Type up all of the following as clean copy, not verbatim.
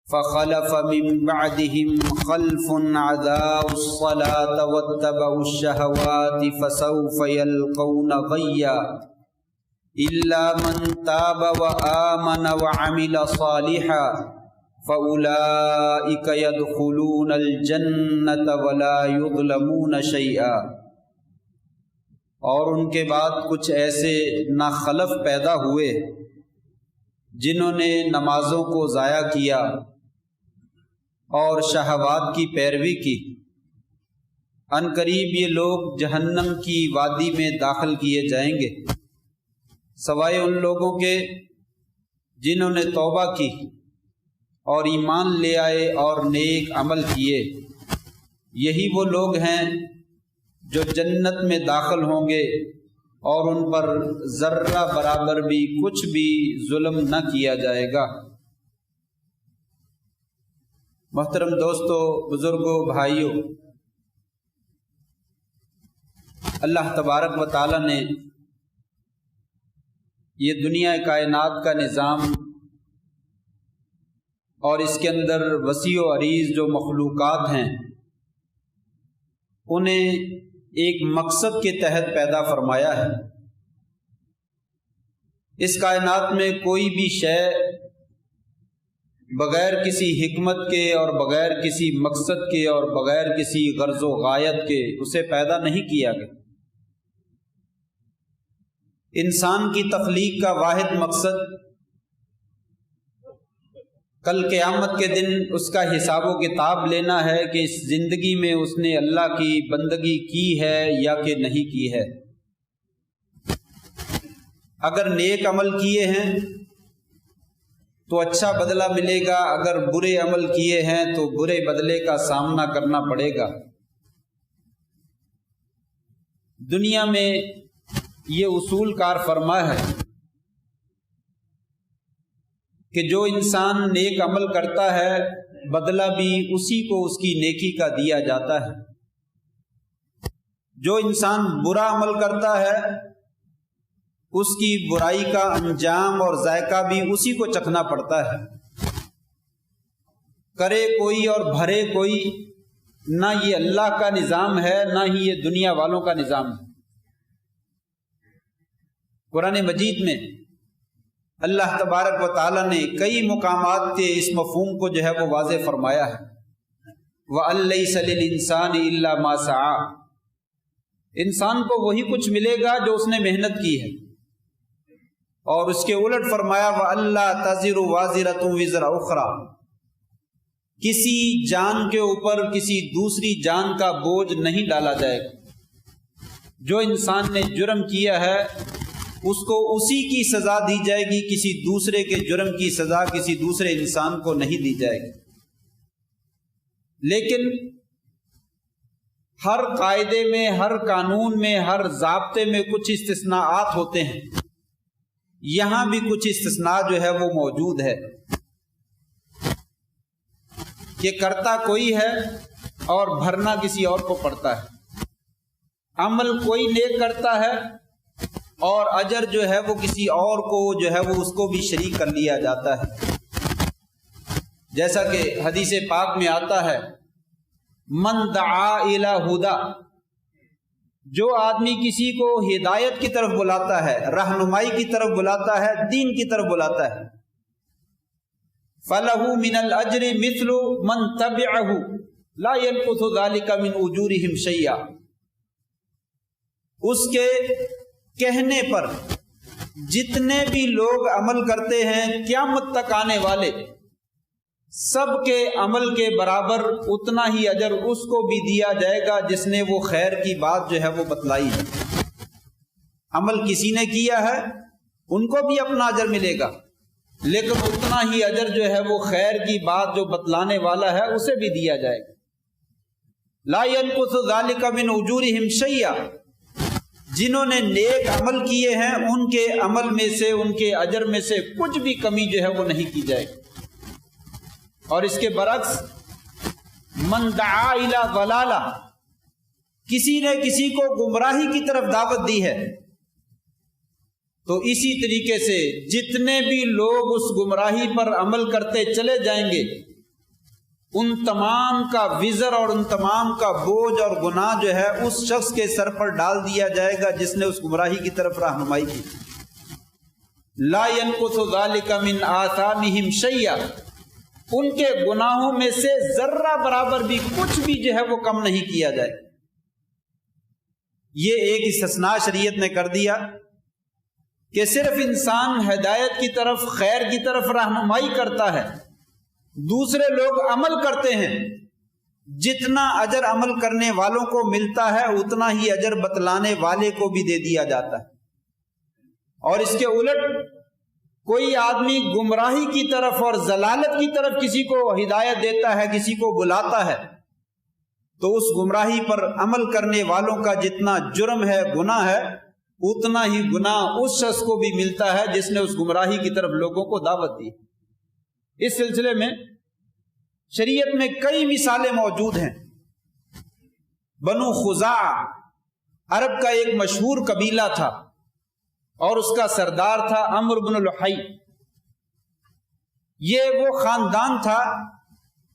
فخلف من بعدهم خلف اضاعوا الصلاة واتبعوا الشهوات فسوف يلقون غيا إلا من تاب وآمن وعمل صالحا فأولئك يدخلون الجنة ولا يظلمون شيئا۔ اور ان کے بعد کچھ ایسے ناخلف پیدا ہوئے جنہوں نے نمازوں کو ضائع کیا اور شہوات کی پیروی کی، ان قریب یہ لوگ جہنم کی وادی میں داخل کیے جائیں گے، سوائے ان لوگوں کے جنہوں نے توبہ کی اور ایمان لے آئے اور نیک عمل کیے۔ یہی وہ لوگ ہیں جو جنت میں داخل ہوں گے اور ان پر ذرہ برابر بھی کچھ بھی ظلم نہ کیا جائے گا۔ محترم دوستو، بزرگوں، بھائیوں، اللہ تبارک و تعالی نے یہ دنیا کائنات کا نظام اور اس کے اندر وسیع و عریض جو مخلوقات ہیں انہیں ایک مقصد کے تحت پیدا فرمایا ہے۔ اس کائنات میں کوئی بھی شے بغیر کسی حکمت کے اور بغیر کسی مقصد کے اور بغیر کسی غرض و غایت کے اسے پیدا نہیں کیا گیا۔ انسان کی تخلیق کا واحد مقصد کل قیامت کے دن اس کا حساب و کتاب لینا ہے کہ اس زندگی میں اس نے اللہ کی بندگی کی ہے یا کہ نہیں کی ہے۔ اگر نیک عمل کیے ہیں تو اچھا بدلہ ملے گا، اگر برے عمل کیے ہیں تو برے بدلے کا سامنا کرنا پڑے گا۔ دنیا میں یہ اصول کار فرما ہے کہ جو انسان نیک عمل کرتا ہے بدلہ بھی اسی کو اس کی نیکی کا دیا جاتا ہے، جو انسان برا عمل کرتا ہے اس کی برائی کا انجام اور ذائقہ بھی اسی کو چکھنا پڑتا ہے۔ کرے کوئی اور بھرے کوئی، نہ یہ اللہ کا نظام ہے نہ ہی یہ دنیا والوں کا نظام ہے۔ قرآن مجید میں اللہ تبارک و تعالی نے کئی مقامات کے اس مفہوم کو جو ہے وہ واضح فرمایا ہے۔ وَأَن لَّيْسَ لِلْإِنسَانِ إِلَّا مَا سَعَىٰ، انسان کو وہی کچھ ملے گا جو اس نے محنت کی ہے، اور اس کے الٹ فرمایا وَأَن لَّا تَزِرُ وَازِرَةٌ وِزْرَ أُخْرَىٰ، کسی جان کے اوپر کسی دوسری جان کا بوجھ نہیں ڈالا جائے گا۔ جو انسان نے جرم کیا ہے اس کو اسی کی سزا دی جائے گی، کسی دوسرے کے جرم کی سزا کسی دوسرے انسان کو نہیں دی جائے گی۔ لیکن ہر قاعدے میں، ہر قانون میں، ہر ضابطے میں کچھ استثناءات ہوتے ہیں۔ یہاں بھی کچھ استثناء جو ہے وہ موجود ہے کہ کرتا کوئی ہے اور بھرنا کسی اور کو پڑتا ہے۔ عمل کوئی نیک کرتا ہے اور اجر جو ہے وہ کسی اور کو جو ہے وہ اس کو بھی شریک کر لیا جاتا ہے۔ جیسا کہ حدیث پاک میں آتا ہے من دعا الی ہدی، جو آدمی کسی کو ہدایت کی طرف بلاتا ہے، رہنمائی کی طرف بلاتا ہے، دین کی طرف بلاتا ہے، فَلَهُ مِنَ الْأَجْرِ مِثْلُ مَنْ تَبِعَهُ لَا يَنْقُصُ ذَلِكَ مِنْ أُجُورِهِمْ شَيْئًا، اس کے کہنے پر جتنے بھی لوگ عمل کرتے ہیں قیامت تک آنے والے سب کے عمل کے برابر اتنا ہی اجر اس کو بھی دیا جائے گا جس نے وہ خیر کی بات جو ہے وہ بتلائی ہے۔ عمل کسی نے کیا ہے ان کو بھی اپنا اجر ملے گا، لیکن اتنا ہی اجر جو ہے وہ خیر کی بات جو بتلانے والا ہے اسے بھی دیا جائے گا۔ لا ينقص ذلك من اجورهم شيئا، جنہوں نے نیک عمل کیے ہیں ان کے عمل میں سے، ان کے اجر میں سے کچھ بھی کمی جو ہے وہ نہیں کی جائے گی۔ اور اس کے برعکس من دعا الی ضلالہ، کسی نے کسی کو گمراہی کی طرف دعوت دی ہے تو اسی طریقے سے جتنے بھی لوگ اس گمراہی پر عمل کرتے چلے جائیں گے ان تمام کا وزر اور ان تمام کا بوجھ اور گناہ جو ہے اس شخص کے سر پر ڈال دیا جائے گا جس نے اس گمراہی کی طرف رہنمائی کی. لا ينقص ذلك من آثامهم شيئا، ان کے گناہوں میں سے ذرہ برابر بھی کچھ بھی جو ہے وہ کم نہیں کیا جائے. یہ ایک استثناء شریعت نے کر دیا کہ صرف انسان ہدایت کی طرف، خیر کی طرف رہنمائی کرتا ہے، دوسرے لوگ عمل کرتے ہیں، جتنا اجر عمل کرنے والوں کو ملتا ہے اتنا ہی اجر بتلانے والے کو بھی دے دیا جاتا ہے. اور اس کے الٹ کوئی آدمی گمراہی کی طرف اور ضلالت کی طرف کسی کو ہدایت دیتا ہے، کسی کو بلاتا ہے، تو اس گمراہی پر عمل کرنے والوں کا جتنا جرم ہے، گناہ ہے، اتنا ہی گناہ اس شخص کو بھی ملتا ہے جس نے اس گمراہی کی طرف لوگوں کو دعوت دی. اس سلسلے میں شریعت میں کئی مثالیں موجود ہیں. بنو خزاعہ عرب کا ایک مشہور قبیلہ تھا اور اس کا سردار تھا عمرو بن لحی. یہ وہ خاندان تھا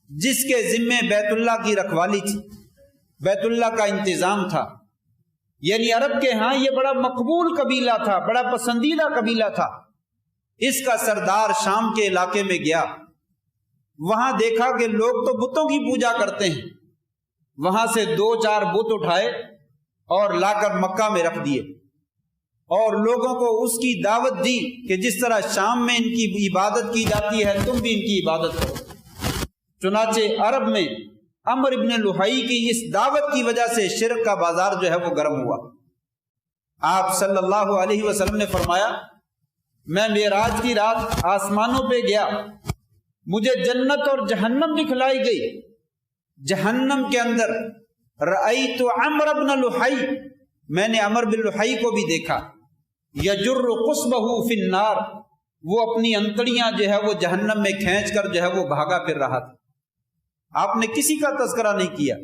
جس کے ذمے بیت اللہ کی رکھوالی تھی، بیت اللہ کا انتظام تھا. یعنی عرب کے ہاں یہ بڑا مقبول قبیلہ تھا، بڑا پسندیدہ قبیلہ تھا. اس کا سردار شام کے علاقے میں گیا، وہاں دیکھا کہ لوگ تو بتوں کی پوجا کرتے ہیں. وہاں سے 2-4 بت اٹھائے اور لا کر مکہ میں رکھ دیے اور لوگوں کو اس کی دعوت دی کہ جس طرح شام میں ان کی عبادت کی جاتی ہے تم بھی ان کی عبادت کرو. چنانچہ عرب میں عمرو بن لحی کی اس دعوت کی وجہ سے شرک کا بازار جو ہے وہ گرم ہوا. آپ صلی اللہ علیہ وسلم نے فرمایا، میں معراج کی رات آسمانوں پہ گیا، مجھے جنت اور جہنم دکھلائی گئی. جہنم کے اندر رأیت عمرو بن لحی، میں نے عمرو بن لحی کو بھی دیکھا، یجر قصبہ فی النار، وہ اپنی انتڑیاں جو ہے وہ جہنم میں کھینچ کر جو ہے وہ بھاگا پھر رہا تھا. آپ نے کسی کا تذکرہ نہیں کیا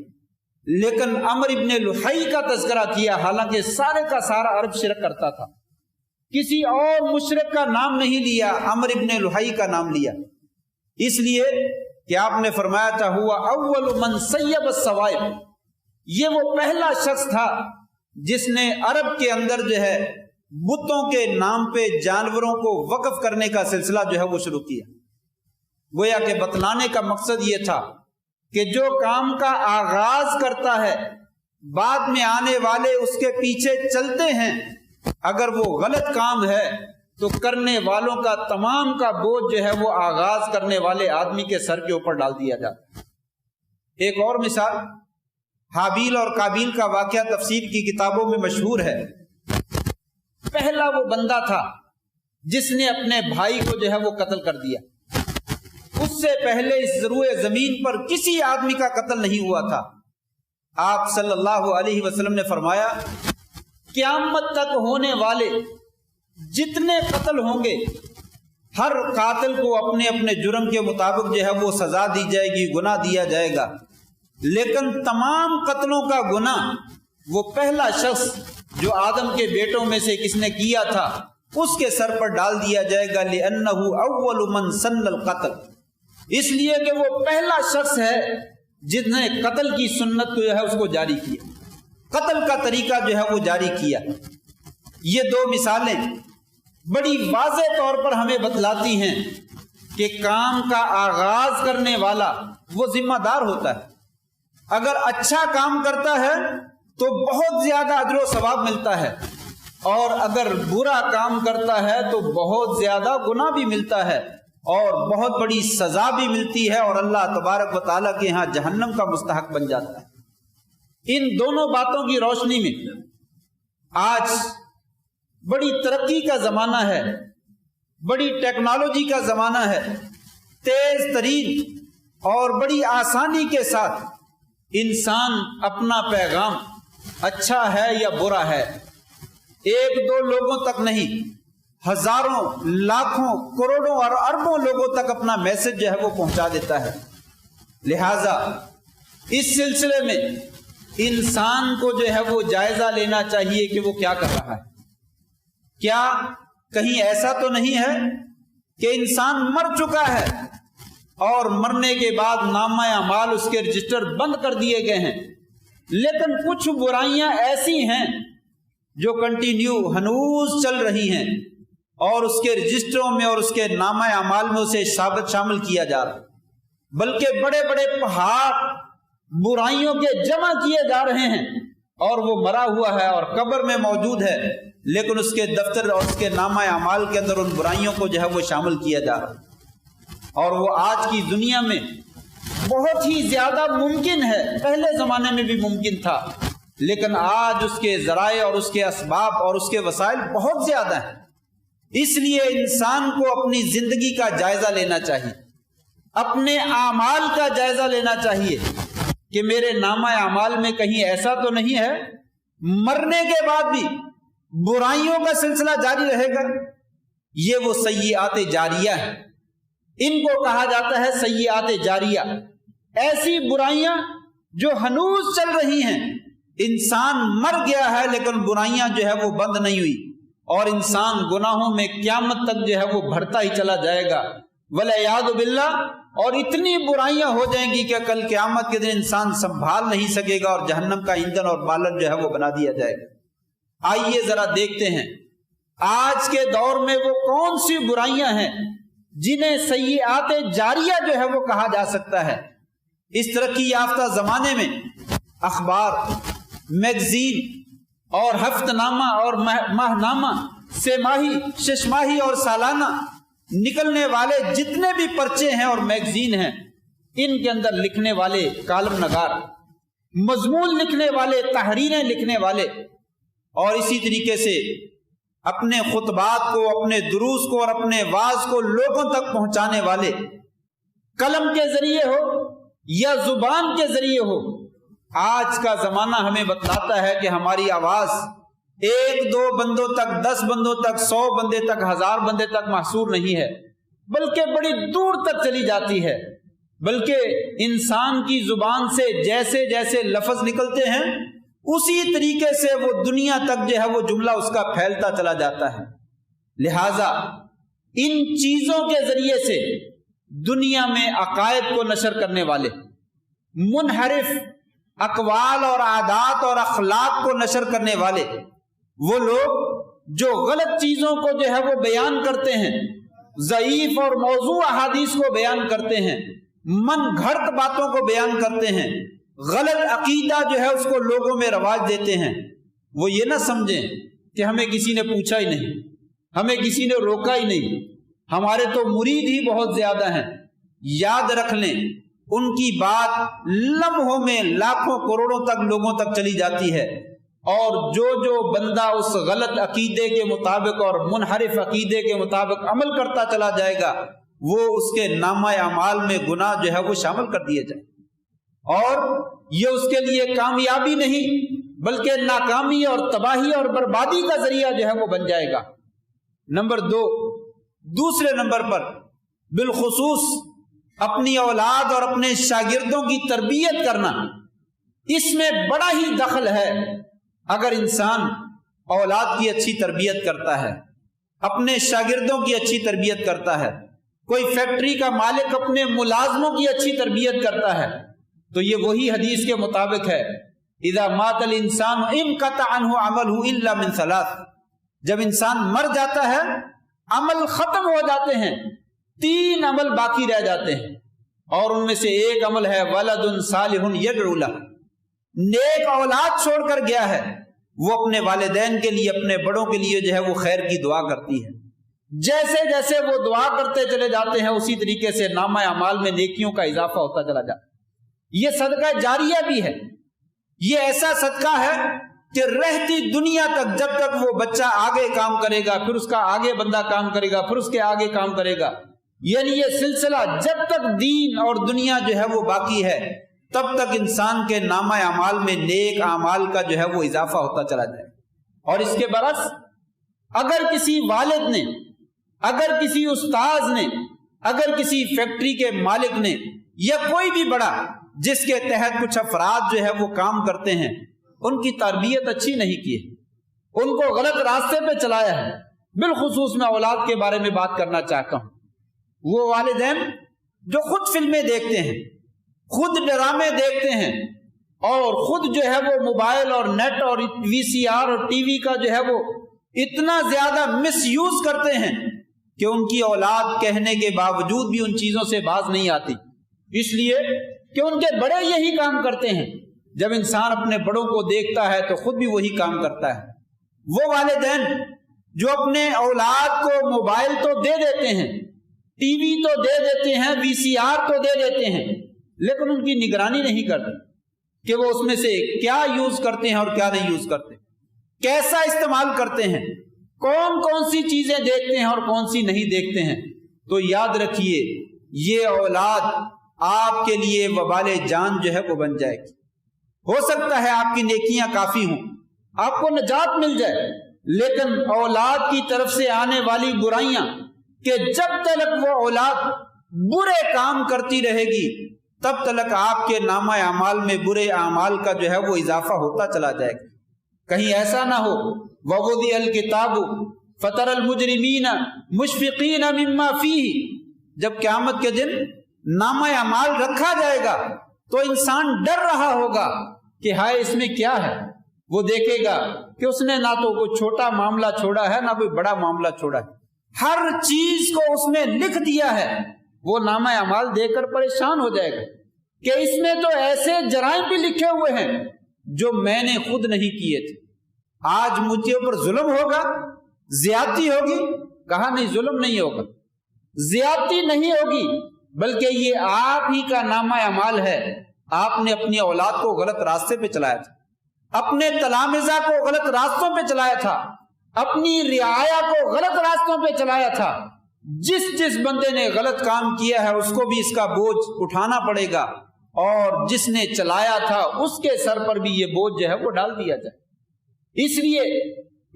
لیکن عمرو بن لحی کا تذکرہ کیا، حالانکہ سارے کا سارا عرب شرک کرتا تھا. کسی اور مشرک کا نام نہیں لیا، عمرو بن لحی کا نام لیا، اس لیے کہ آپ نے فرمایا تھا ہوا اول من سیب السوائب، یہ وہ پہلا شخص تھا جس نے عرب کے اندر جو ہے بتوں کے نام پہ جانوروں کو وقف کرنے کا سلسلہ جو ہے وہ شروع کیا. گویا کہ بتلانے کا مقصد یہ تھا کہ جو کام کا آغاز کرتا ہے بعد میں آنے والے اس کے پیچھے چلتے ہیں، اگر وہ غلط کام ہے تو کرنے والوں کا تمام کا بوجھ جو ہے وہ آغاز کرنے والے آدمی کے سر کے اوپر ڈال دیا جاتا ہے. ایک اور مثال حابیل اور قابیل کا واقعہ تفسیر کی کتابوں میں مشہور ہے. پہلا وہ بندہ تھا جس نے اپنے بھائی کو جو ہے وہ قتل کر دیا. اس سے پہلے اس ضروع زمین پر کسی آدمی کا قتل نہیں ہوا تھا. آپ صلی اللہ علیہ وسلم نے فرمایا قیامت تک ہونے والے جتنے قتل ہوں گے ہر قاتل کو اپنے اپنے جرم کے مطابق جو ہے وہ سزا دی جائے گی، گناہ دیا جائے گا، لیکن تمام قتلوں کا گناہ وہ پہلا شخص جو آدم کے بیٹوں میں سے کس نے کیا تھا اس کے سر پر ڈال دیا جائے گا. لِأَنَّهُ أَوَّلُ مَنْ سَنَّ الْقَتْلِ، اس لیے کہ وہ پہلا شخص ہے جس نے قتل کی سنت کو جو ہے اس کو جاری کیا، قتل کا طریقہ جو ہے وہ جاری کیا. یہ دو مثالیں بڑی واضح طور پر ہمیں بتلاتی ہیں کہ کام کا آغاز کرنے والا وہ ذمہ دار ہوتا ہے. اگر اچھا کام کرتا ہے تو بہت زیادہ اجر و ثواب ملتا ہے، اور اگر برا کام کرتا ہے تو بہت زیادہ گناہ بھی ملتا ہے اور بہت بڑی سزا بھی ملتی ہے، اور اللہ تبارک و تعالیٰ کے ہاں جہنم کا مستحق بن جاتا ہے. ان دونوں باتوں کی روشنی میں آج بڑی ترقی کا زمانہ ہے، بڑی ٹیکنالوجی کا زمانہ ہے، تیز ترین اور بڑی آسانی کے ساتھ انسان اپنا پیغام اچھا ہے یا برا ہے 1-2 لوگوں تک نہیں، ہزاروں، لاکھوں، کروڑوں اور اربوں لوگوں تک اپنا میسج جو ہے وہ پہنچا دیتا ہے. لہذا اس سلسلے میں انسان کو جو ہے وہ جائزہ لینا چاہیے کہ وہ کیا کر رہا ہے. کیا کہیں ایسا تو نہیں ہے کہ انسان مر چکا ہے اور مرنے کے بعد نامہ اعمال اس کے رجسٹر بند کر دیے گئے ہیں، لیکن کچھ برائیاں ایسی ہیں جو کنٹینیو ہنوز چل رہی ہیں اور اس کے رجسٹروں میں اور اس کے نامہ اعمال میں اسے شامل کیا جا رہا ہے، بلکہ بڑے بڑے پہاڑ برائیوں کے جمع کیے جا رہے ہیں اور وہ مرا ہوا ہے اور قبر میں موجود ہے، لیکن اس کے دفتر اور اس کے نامہ اعمال کے اندر ان برائیوں کو جو ہے وہ شامل کیا جا رہا ہے۔ اور وہ آج کی دنیا میں بہت ہی زیادہ ممکن ہے، پہلے زمانے میں بھی ممکن تھا، لیکن آج اس کے ذرائع اور اس کے اسباب اور اس کے وسائل بہت زیادہ ہیں۔ اس لیے انسان کو اپنی زندگی کا جائزہ لینا چاہیے، اپنے اعمال کا جائزہ لینا چاہیے کہ میرے نامہ اعمال میں کہیں ایسا تو نہیں ہے مرنے کے بعد بھی برائیوں کا سلسلہ جاری رہے گا۔ یہ وہ سیئات جاریہ ہیں، ان کو کہا جاتا ہے سیئات جاریہ، ایسی برائیاں جو ہنوز چل رہی ہیں۔ انسان مر گیا ہے لیکن برائیاں جو ہے وہ بند نہیں ہوئی، اور انسان گناہوں میں قیامت تک جو ہے وہ بڑھتا ہی چلا جائے گا، والعیاذ باللہ، اور اتنی برائیاں ہو جائیں گی کہ کل قیامت کے دن انسان سنبھال نہیں سکے گا اور جہنم کا ایندھن اور بالن جو ہے وہ بنا دیا جائے گا۔ آئیے ذرا دیکھتے ہیں آج کے دور میں وہ کون سی برائیاں ہیں جنہیں سیئات جاریہ جو ہے وہ کہا جا سکتا ہے۔ اس ترقی یافتہ زمانے میں اخبار، میگزین اور ہفتہ نامہ اور ماہ نامہ، سہ ماہی، شش ماہی اور سالانہ نکلنے والے جتنے بھی پرچے ہیں اور میگزین ہیں، ان کے اندر لکھنے والے کالم نگار، مضمون لکھنے والے، تحریریں لکھنے والے، اور اسی طریقے سے اپنے خطبات کو، اپنے دروس کو اور اپنے واعظ کو لوگوں تک پہنچانے والے، قلم کے ذریعے ہو یا زبان کے ذریعے ہو، آج کا زمانہ ہمیں بتلاتا ہے کہ ہماری آواز ایک دو بندوں تک، 10 بندوں تک، 100 بندے تک، 1000 بندے تک محصور نہیں ہے، بلکہ بڑی دور تک چلی جاتی ہے، بلکہ انسان کی زبان سے جیسے جیسے لفظ نکلتے ہیں اسی طریقے سے وہ دنیا تک جو ہے وہ جملہ اس کا پھیلتا چلا جاتا ہے۔ لہذا ان چیزوں کے ذریعے سے دنیا میں عقائد کو نشر کرنے والے، منحرف اقوال اور عادات اور اخلاق کو نشر کرنے والے، وہ لوگ جو غلط چیزوں کو جو ہے وہ بیان کرتے ہیں، ضعیف اور موضوع احادیث کو بیان کرتے ہیں، من گھڑت باتوں کو بیان کرتے ہیں، غلط عقیدہ جو ہے اس کو لوگوں میں رواج دیتے ہیں، وہ یہ نہ سمجھیں کہ ہمیں کسی نے پوچھا ہی نہیں، ہمیں کسی نے روکا ہی نہیں، ہمارے تو مرید ہی بہت زیادہ ہیں۔ یاد رکھ لیں ان کی بات لمحوں میں لاکھوں کروڑوں تک لوگوں تک چلی جاتی ہے، اور جو بندہ اس غلط عقیدے کے مطابق اور منحرف عقیدے کے مطابق عمل کرتا چلا جائے گا، وہ اس کے نامہ اعمال میں گناہ جو ہے وہ شامل کر دیے جائیں، اور یہ اس کے لیے کامیابی نہیں بلکہ ناکامی اور تباہی اور بربادی کا ذریعہ جو ہے وہ بن جائے گا۔ نمبر 2، دوسرے نمبر پر بالخصوص اپنی اولاد اور اپنے شاگردوں کی تربیت کرنا، اس میں بڑا ہی دخل ہے۔ اگر انسان اولاد کی اچھی تربیت کرتا ہے، اپنے شاگردوں کی اچھی تربیت کرتا ہے، کوئی فیکٹری کا مالک اپنے ملازموں کی اچھی تربیت کرتا ہے، تو یہ وہی حدیث کے مطابق ہے، اذا مات الانسان انقطع عنہ عملہ الا من 3، جب انسان مر جاتا ہے عمل ختم ہو جاتے ہیں، 3 عمل باقی رہ جاتے ہیں، اور ان میں سے ایک عمل ہے ولد صالح یدعو لہ، نیک اولاد چھوڑ کر گیا ہے، وہ اپنے والدین کے لیے، اپنے بڑوں کے لیے جو ہے وہ خیر کی دعا کرتی ہے۔ جیسے جیسے وہ دعا کرتے چلے جاتے ہیں اسی طریقے سے نامہ اعمال میں نیکیوں کا اضافہ ہوتا چلا جاتا ہے۔ یہ صدقہ جاریہ بھی ہے، یہ ایسا صدقہ ہے کہ رہتی دنیا تک، جب تک وہ بچہ آگے کام کرے گا، پھر اس کا آگے بندہ کام کرے گا، پھر اس کے آگے کام کرے گا، یعنی یہ سلسلہ جب تک دین اور دنیا جو ہے وہ باقی ہے تب تک انسان کے نامہ اعمال میں نیک اعمال کا جو ہے وہ اضافہ ہوتا چلا جائے۔ اور اس کے برعکس اگر کسی والد نے، اگر کسی استاذ نے، اگر کسی فیکٹری کے مالک نے، یا کوئی بھی بڑا جس کے تحت کچھ افراد جو ہے وہ کام کرتے ہیں، ان کی تربیت اچھی نہیں کی ہے، ان کو غلط راستے پہ چلایا ہے، بالخصوص میں اولاد کے بارے میں بات کرنا چاہتا ہوں، وہ والدین جو خود فلمیں دیکھتے ہیں، خود ڈرامے دیکھتے ہیں، اور خود جو ہے وہ موبائل اور نیٹ اور وی سی آر اور ٹی وی کا جو ہے وہ اتنا زیادہ مس یوز کرتے ہیں کہ ان کی اولاد کہنے کے باوجود بھی ان چیزوں سے باز نہیں آتی، اس لیے کہ ان کے بڑے یہی کام کرتے ہیں۔ جب انسان اپنے بڑوں کو دیکھتا ہے تو خود بھی وہی کام کرتا ہے۔ وہ والدین جو اپنے اولاد کو موبائل تو دے دیتے ہیں، ٹی وی تو دے دیتے ہیں، وی سی آر تو دے دیتے ہیں، لیکن ان کی نگرانی نہیں کرتے کہ وہ اس میں سے کیا یوز کرتے ہیں اور کیا نہیں یوز کرتے، کیسا استعمال کرتے ہیں، کون کون سی چیزیں دیکھتے ہیں اور کون سی نہیں دیکھتے ہیں۔ تو یاد رکھیے یہ اولاد آپ کے لیے وبال جان جو ہے وہ بن جائے گی۔ ہو سکتا ہے آپ کی نیکیاں کافی ہوں، آپ کو نجات مل جائے، لیکن اولاد کی طرف سے آنے والی برائیاں کہ جب تک وہ اولاد برے کام کرتی رہے گی تب تک آپ کے نامہ اعمال میں برے اعمال کا جو ہے وہ اضافہ ہوتا چلا جائے گا۔ کہیں ایسا نہ ہو وَوُضِعَ الْكِتَابُ فَتَرَى الْمُجْرِمِينَ مُشْفِقِينَ مِمَّا فِيهِ، جب قیامت کے دن نامہ اعمال رکھا جائے گا تو انسان ڈر رہا ہوگا کہ ہائے اس میں کیا ہے۔ وہ دیکھے گا کہ اس نے نہ تو کوئی چھوٹا معاملہ چھوڑا ہے نہ کوئی بڑا معاملہ چھوڑا ہے، ہر چیز کو اس میں لکھ دیا ہے۔ وہ نامہ اعمال دیکھ کر پریشان ہو جائے گا کہ اس میں تو ایسے جرائم بھی لکھے ہوئے ہیں جو میں نے خود نہیں کیے تھے۔ آج مجھے اوپر ظلم ہوگا، زیادتی ہوگی، کہا نہیں ظلم نہیں ہوگا، زیادتی نہیں ہوگی، بلکہ یہ آپ ہی کا نامہ اعمال ہے۔ آپ نے اپنی اولاد کو غلط راستے پہ چلایا تھا، اپنے تلامذہ کو غلط راستوں پہ چلایا تھا، اپنی رعایا کو غلط راستوں پہ چلایا تھا۔ جس بندے نے غلط کام کیا ہے اس کو بھی اس کا بوجھ اٹھانا پڑے گا، اور جس نے چلایا تھا اس کے سر پر بھی یہ بوجھ جو ہے وہ ڈال دیا جائے۔ اس لیے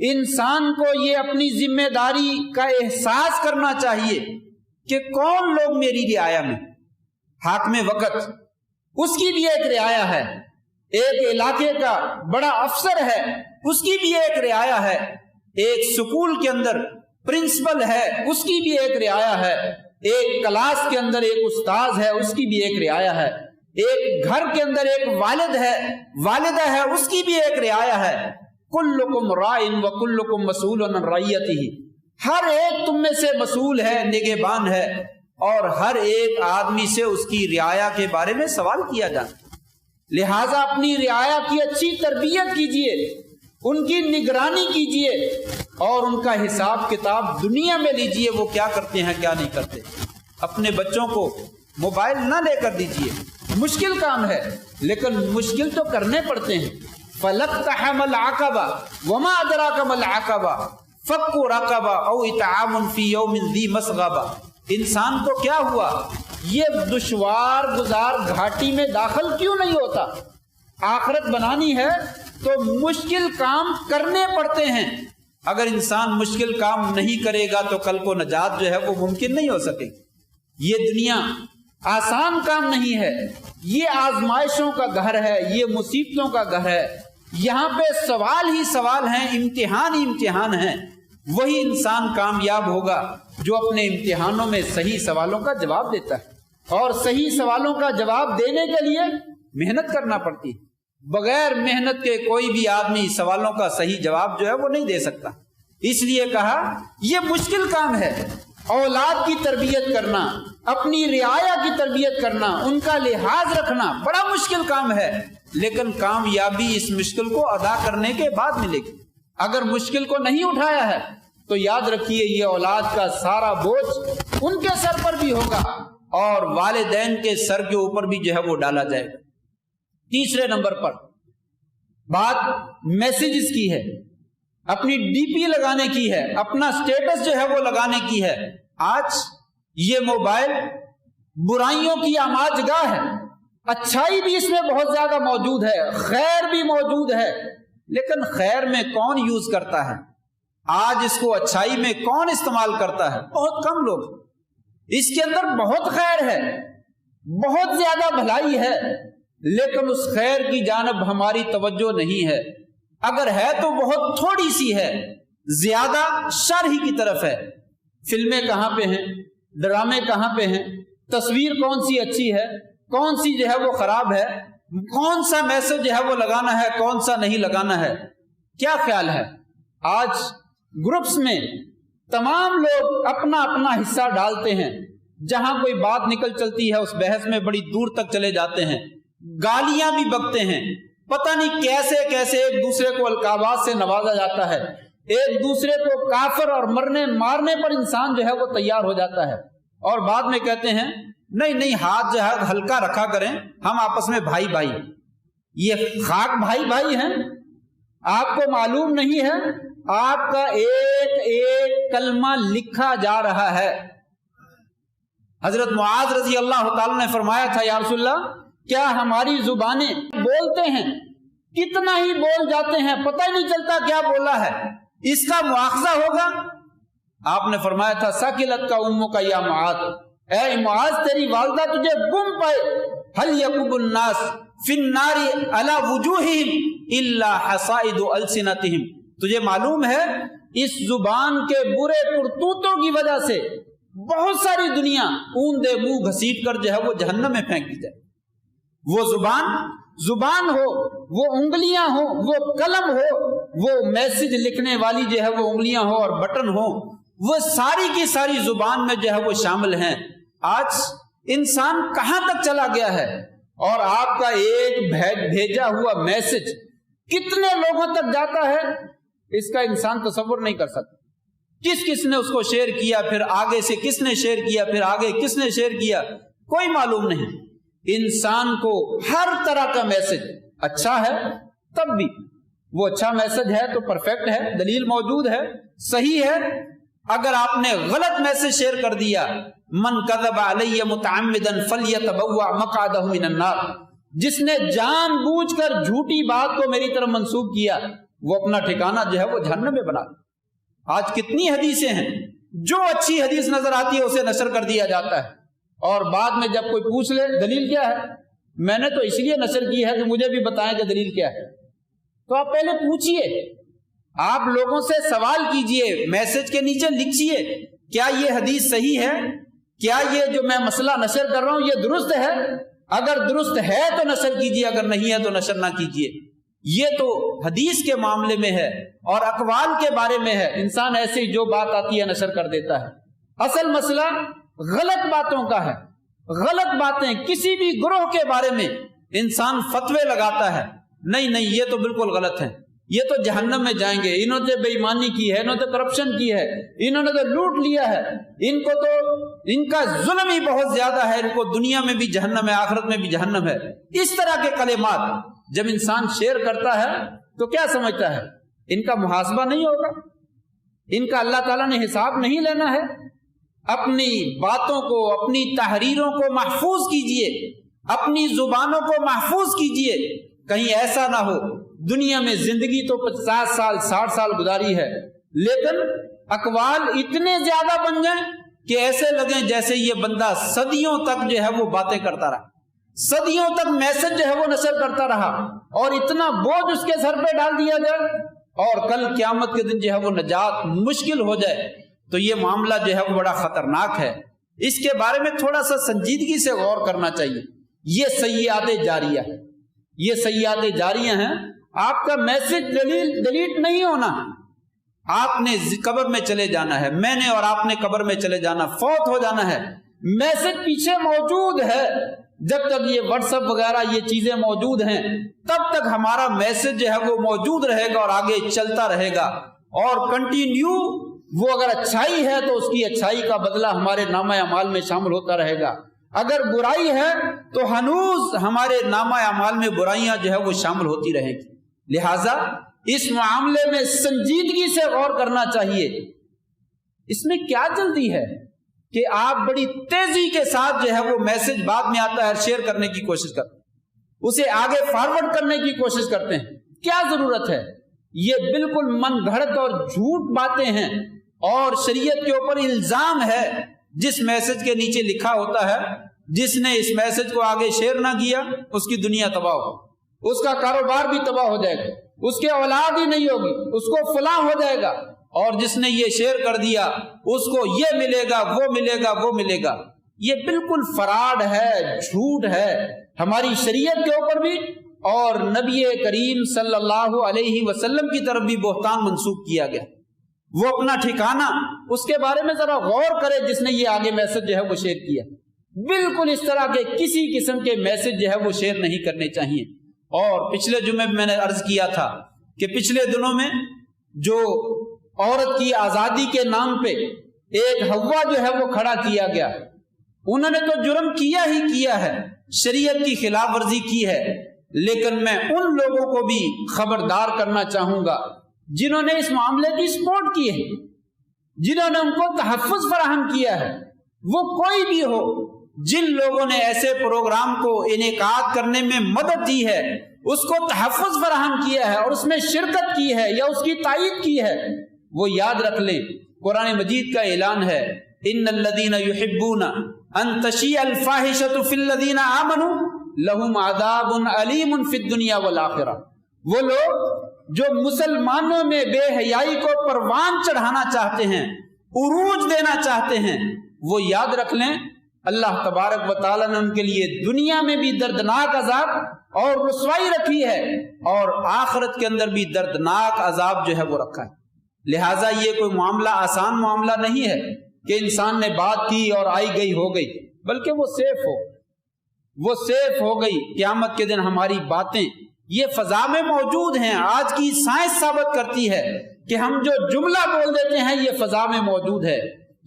انسان کو یہ اپنی ذمہ داری کا احساس کرنا چاہیے کہ کون لوگ میری رعایا میں۔ حاکم وقت اس کی بھی ایک رعایا ہے، ایک علاقے کا بڑا افسر ہے اس کی بھی ایک رعایا ہے، ایک سکول کے اندر پرنسپل ہے اس کی بھی ایک رعایا ہے، ایک کلاس کے اندر ایک استاذ ہے اس کی بھی ایک رعایا ہے، ایک گھر کے اندر ایک والد ہے والدہ ہے اس کی بھی ایک رعایا ہے۔ کلکم راعٍ وکلکم مسئول عن رعیتہ، ہر ایک تم میں سے مسئول ہے، نگہبان ہے، اور ہر ایک آدمی سے اس کی رعایا کے بارے میں سوال کیا جاتا۔ لہٰذا اپنی رعایا کی اچھی تربیت کیجئے، ان کی نگرانی کیجئے، اور ان کا حساب کتاب دنیا میں لیجئے وہ کیا کرتے ہیں کیا نہیں کرتے۔ اپنے بچوں کو موبائل نہ لے کر دیجئے، مشکل کام ہے لیکن مشکل تو کرنے پڑتے ہیں۔ فَلَقْتَحَمَ الْعَقَبَةَ وَمَا أَدْرَاكَ مَا الْعَقَبَةُ فَكُّ رَقَبَةٍ أَوْ إِطْعَامٌ فِي يَوْمٍ ذِي مَسْغَبَةٍ۔ انسان کو کیا ہوا، یہ دشوار گزار گھاٹی میں داخل کیوں نہیں ہوتا؟ آخرت بنانی ہے تو مشکل کام کرنے پڑتے ہیں۔ اگر انسان مشکل کام نہیں کرے گا تو کل کو نجات جو ہے وہ ممکن نہیں ہو سکے گی۔ یہ دنیا آسان کام نہیں ہے، یہ آزمائشوں کا گھر ہے، یہ مصیبتوں کا گھر ہے، یہاں پہ سوال ہی سوال ہیں، امتحان ہی امتحان ہیں۔ وہی انسان کامیاب ہوگا جو اپنے امتحانوں میں صحیح سوالوں کا جواب دیتا ہے، اور صحیح سوالوں کا جواب دینے کے لیے محنت کرنا پڑتی ہے۔ بغیر محنت کے کوئی بھی آدمی سوالوں کا صحیح جواب جو ہے وہ نہیں دے سکتا۔ اس لیے کہا یہ مشکل کام ہے، اولاد کی تربیت کرنا، اپنی رعایا کی تربیت کرنا، ان کا لحاظ رکھنا بڑا مشکل کام ہے، لیکن کامیابی اس مشکل کو ادا کرنے کے بعد ملے گی۔ اگر مشکل کو نہیں اٹھایا ہے تو یاد رکھیے یہ اولاد کا سارا بوجھ ان کے سر پر بھی ہوگا اور والدین کے سر کے اوپر بھی جو ہے وہ ڈالا جائے گا۔ تیسرے نمبر پر بات میسیجز کی ہے، اپنی ڈی پی لگانے کی ہے، اپنا سٹیٹس جو ہے وہ لگانے کی ہے۔ آج یہ موبائل برائیوں کی آماج گاہ ہے، اچھائی بھی اس میں بہت زیادہ موجود ہے، خیر بھی موجود ہے، لیکن خیر میں کون یوز کرتا ہے؟ آج اس کو اچھائی میں کون استعمال کرتا ہے؟ بہت کم لوگ۔ اس کے اندر بہت خیر ہے، بہت زیادہ بھلائی ہے، لیکن اس خیر کی جانب ہماری توجہ نہیں ہے، اگر ہے تو بہت تھوڑی سی ہے، زیادہ شر ہی کی طرف ہے۔ فلمیں کہاں پہ ہیں، ڈرامے کہاں پہ ہیں، تصویر کون سی اچھی ہے، کون سی جو ہے وہ خراب ہے، کون سا میسج جو ہے وہ لگانا ہے، کون سا نہیں لگانا ہے. کیا خیال ہے؟ آج گروپس میں تمام لوگ اپنا اپنا حصہ ڈالتے ہیں، جہاں کوئی بات نکل چلتی ہے اس بحث میں بڑی دور تک چلے جاتے ہیں، گالیاں بھی بکتے ہیں، پتہ نہیں کیسے کیسے ایک دوسرے کو القابات سے نوازا جاتا ہے، ایک دوسرے کو کافر اور مارنے پر انسان جو ہے وہ تیار ہو جاتا ہے، اور بعد میں کہتے ہیں نہیں ہاتھ جو ہے ہلکا رکھا کریں، ہم آپس میں بھائی بھائی. یہ خاک بھائی بھائی ہیں؟ آپ کو معلوم نہیں ہے آپ کا ایک ایک کلمہ لکھا جا رہا ہے. حضرت معاذ رضی اللہ تعالی نے فرمایا تھا یا رسول اللہ کیا ہماری زبانیں بولتے ہیں کتنا ہی بول جاتے ہیں پتہ ہی نہیں چلتا کیا بولا ہے، اس کا مواخذہ ہوگا؟ آپ نے فرمایا تھا ساکلت کا امو کا یا معاذ، اے معاذ تیری والدہ تجھے گم پائے. هل يكب الناس في النار على وجوههم الا حصائد السنتهم. تجھے معلوم ہے اس زبان کے برے کرتوتوں کی وجہ سے بہت ساری دنیا اوندے منہ گھسیٹ کر جو ہے وہ جہنم میں پھینک دی جائے. وہ زبان ہو، وہ انگلیاں ہو، وہ قلم ہو، وہ میسج لکھنے والی جو ہے وہ انگلیاں ہو اور بٹن ہو، وہ ساری کی ساری زبان میں جو ہے وہ شامل ہیں. آج انسان کہاں تک چلا گیا ہے، اور آپ کا ایک بھیجا ہوا میسج کتنے لوگوں تک جاتا ہے اس کا انسان تصور نہیں کر سکتا. کس نے اس کو شیئر کیا، پھر آگے سے کس نے شیئر کیا، پھر آگے کس نے شیئر کیا، کوئی معلوم نہیں. انسان کو ہر طرح کا میسج اچھا ہے، تب بھی وہ اچھا میسج ہے تو پرفیکٹ ہے، دلیل موجود ہے، صحیح ہے. اگر آپ نے غلط میسج شیئر کر دیا، من کذب علی متعمدا فلیتبوأ مقعدہ من النار، جس نے جان بوجھ کر جھوٹی بات کو میری طرف منسوب کیا وہ اپنا ٹھکانہ جو ہے وہ جہنم میں بنا. آج کتنی حدیثیں ہیں، جو اچھی حدیث نظر آتی ہے اسے نشر کر دیا جاتا ہے، اور بعد میں جب کوئی پوچھ لے دلیل کیا ہے، میں نے تو اس لیے نشر کی ہے کہ مجھے بھی بتائیں کہ دلیل کیا ہے. تو آپ پہلے پوچھئے، آپ لوگوں سے سوال کیجئے، میسج کے نیچے لکھیے کیا یہ حدیث صحیح ہے، کیا یہ جو میں مسئلہ نشر کر رہا ہوں یہ درست ہے، اگر درست ہے تو نشر کیجئے، اگر نہیں ہے تو نشر نہ کیجئے. یہ تو حدیث کے معاملے میں ہے، اور اقوال کے بارے میں ہے، انسان ایسی جو بات آتی ہے نشر کر دیتا ہے. اصل مسئلہ غلط باتوں کا ہے. غلط باتیں کسی بھی گروہ کے بارے میں انسان فتوے لگاتا ہے، نہیں یہ تو بالکل غلط ہے، یہ تو جہنم میں جائیں گے، انہوں نے بے ایمانی کی ہے، انہوں نے کرپشن کی ہے، انہوں نے تو لوٹ لیا ہے، ان کو تو ان کا ظلم ہی بہت زیادہ ہے، ان کو دنیا میں بھی جہنم ہے، آخرت میں بھی جہنم ہے. اس طرح کے کلمات جب انسان شیئر کرتا ہے تو کیا سمجھتا ہے ان کا محاسبہ نہیں ہوگا، ان کا اللہ تعالیٰ نے حساب نہیں لینا ہے. اپنی باتوں کو، اپنی تحریروں کو محفوظ کیجئے، اپنی زبانوں کو محفوظ کیجئے. کہیں ایسا نہ ہو دنیا میں زندگی تو 50 سال 60 سال گزاری ہے، لیکن اقوال اتنے زیادہ بن جائیں کہ ایسے لگیں جیسے یہ بندہ صدیوں تک جو ہے وہ باتیں کرتا رہا، صدیوں تک میسج جو ہے وہ نشر کرتا رہا، اور اتنا بوجھ اس کے سر پہ ڈال دیا جائے اور کل قیامت کے دن جو ہے وہ نجات مشکل ہو جائے. تو یہ معاملہ جو ہے وہ بڑا خطرناک ہے. اس کے بارے میں تھوڑا سا سنجیدگی سے غور کرنا چاہیے. یہ سیئات جاریہ ہے، یہ سیئات جاریہ ہیں. آپ کا میسج ڈیلیٹ نہیں ہونا، آپ نے قبر میں چلے جانا ہے، میں نے اور آپ نے قبر میں چلے جانا، فوت ہو جانا ہے. میسج پیچھے موجود ہے، جب تک یہ واٹس ایپ وغیرہ یہ چیزیں موجود ہیں تب تک ہمارا میسج جو ہے وہ موجود رہے گا اور آگے چلتا رہے گا، اور کنٹینیو وہ اگر اچھائی ہے تو اس کی اچھائی کا بدلہ ہمارے نامہ اعمال میں شامل ہوتا رہے گا، اگر برائی ہے تو ہنوز ہمارے نامہ اعمال میں برائیاں جو ہے وہ شامل ہوتی رہیں گی. لہٰذا اس معاملے میں سنجیدگی سے غور کرنا چاہیے. اس میں کیا جلدی ہے کہ آپ بڑی تیزی کے ساتھ جو ہے وہ میسج بعد میں آتا ہے شیئر کرنے کی کوشش کرتے ہیں، اسے آگے فارورڈ کرنے کی کوشش کرتے ہیں. کیا ضرورت ہے؟ یہ بالکل من گھڑت اور جھوٹ باتیں ہیں، اور شریعت کے اوپر الزام ہے. جس میسج کے نیچے لکھا ہوتا ہے جس نے اس میسج کو آگے شیئر نہ کیا اس کی دنیا تباہ ہو، اس کا کاروبار بھی تباہ ہو جائے گا، اس کے اولاد ہی نہیں ہوگی، اس کو فلاں ہو جائے گا. اور جس نے یہ شیئر کر دیا اس کو یہ ملے گا، وہ ملے گا، وہ ملے گا. یہ بالکل فراڈ ہے، جھوٹ ہے ہماری شریعت کے اوپر بھی، اور نبی کریم صلی اللہ علیہ وسلم کی طرف بھی بہتان منسوب کیا گیا۔ وہ اپنا ٹھکانہ اس کے بارے میں ذرا غور کرے جس نے یہ آگے میسج جو ہے وہ شیئر کیا۔ بالکل اس طرح کے کسی قسم کے میسج جو ہے وہ شیئر نہیں کرنے چاہیے۔ اور پچھلے جمعے میں نے عرض کیا تھا کہ پچھلے دنوں میں جو عورت کی آزادی کے نام پہ ایک ہوا جو ہے وہ کھڑا کیا گیا، انہوں نے تو جرم کیا ہی کیا ہے، شریعت کی خلاف ورزی کی ہے، لیکن میں ان لوگوں کو بھی خبردار کرنا چاہوں گا جنہوں نے اس معاملے کی سپورٹ کی ہے، جنہوں نے ان کو تحفظ فراہم کیا ہے، وہ کوئی بھی ہو، جن لوگوں نے ایسے پروگرام کو انعقاد کرنے میں مدد دی ہے، اس کو تحفظ فراہم کیا ہے اور اس میں شرکت کی ہے یا اس کی تائید کی ہے، وہ یاد رکھ لیں قرآن مجید کا اعلان ہے، ان الذین یحبون ان تشیع الفاحشۃ فی الذین آمنوا لہم عذاب علیم فی الدنیا والآخرہ۔ وہ لوگ جو مسلمانوں میں بے حیائی کو پروان چڑھانا چاہتے ہیں، عروج دینا چاہتے ہیں، وہ یاد رکھ لیں اللہ تبارک و تعالیٰ نے ان کے لیے دنیا میں بھی دردناک عذاب اور رسوائی رکھی ہے، اور آخرت کے اندر بھی دردناک عذاب جو ہے وہ رکھا ہے۔ لہٰذا یہ کوئی معاملہ آسان معاملہ نہیں ہے کہ انسان نے بات کی اور آئی گئی ہو گئی، بلکہ وہ سیف ہو گئی۔ قیامت کے دن ہماری باتیں یہ فضا میں موجود ہیں۔ آج کی سائنس ثابت کرتی ہے کہ ہم جو جملہ بول دیتے ہیں یہ فضا میں موجود ہے،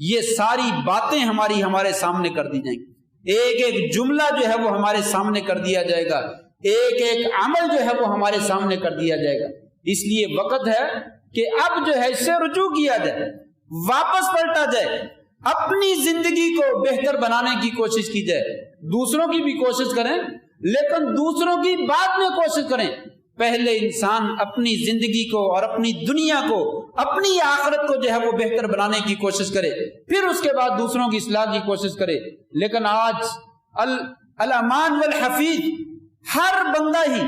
یہ ساری باتیں ہمارے سامنے کر دی جائیں گی، ایک ایک جملہ جو ہے وہ ہمارے سامنے کر دیا جائے گا، ایک ایک عمل جو ہے وہ ہمارے سامنے کر دیا جائے گا۔ اس لیے وقت ہے کہ اب جو ہے اس سے رجوع کیا جائے، واپس پلٹا جائے، اپنی زندگی کو بہتر بنانے کی کوشش کی جائے۔ دوسروں کی بھی کوشش کریں، لیکن دوسروں کی بعد میں کوشش کریں۔ پہلے انسان اپنی زندگی کو اور اپنی دنیا کو، اپنی آخرت کو جو ہے وہ بہتر بنانے کی کوشش کرے، پھر اس کے بعد دوسروں کی اصلاح کی کوشش کرے۔ لیکن آج الامان والحفیظ، ہر بندہ ہی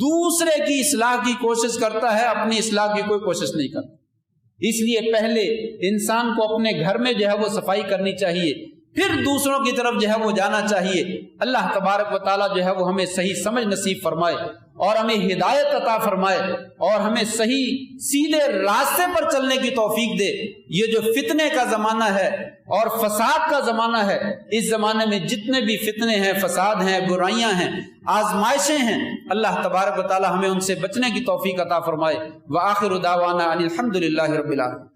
دوسرے کی اصلاح کی کوشش کرتا ہے، اپنی اصلاح کی کوئی کوشش نہیں کرتا۔ اس لیے پہلے انسان کو اپنے گھر میں جو ہے وہ صفائی کرنی چاہیے، پھر دوسروں کی طرف جو ہے وہ جانا چاہیے۔ اللہ تبارک و تعالیٰ جو ہے وہ ہمیں صحیح سمجھ نصیب فرمائے اور ہمیں ہدایت عطا فرمائے اور ہمیں صحیح سیدھے راستے پر چلنے کی توفیق دے۔ یہ جو فتنے کا زمانہ ہے اور فساد کا زمانہ ہے، اس زمانے میں جتنے بھی فتنے ہیں، فساد ہیں، برائیاں ہیں، آزمائشیں ہیں، اللہ تبارک و تعالیٰ ہمیں ان سے بچنے کی توفیق عطا فرمائے۔ وآخر دعوانا ان الحمد للہ رب العالمین۔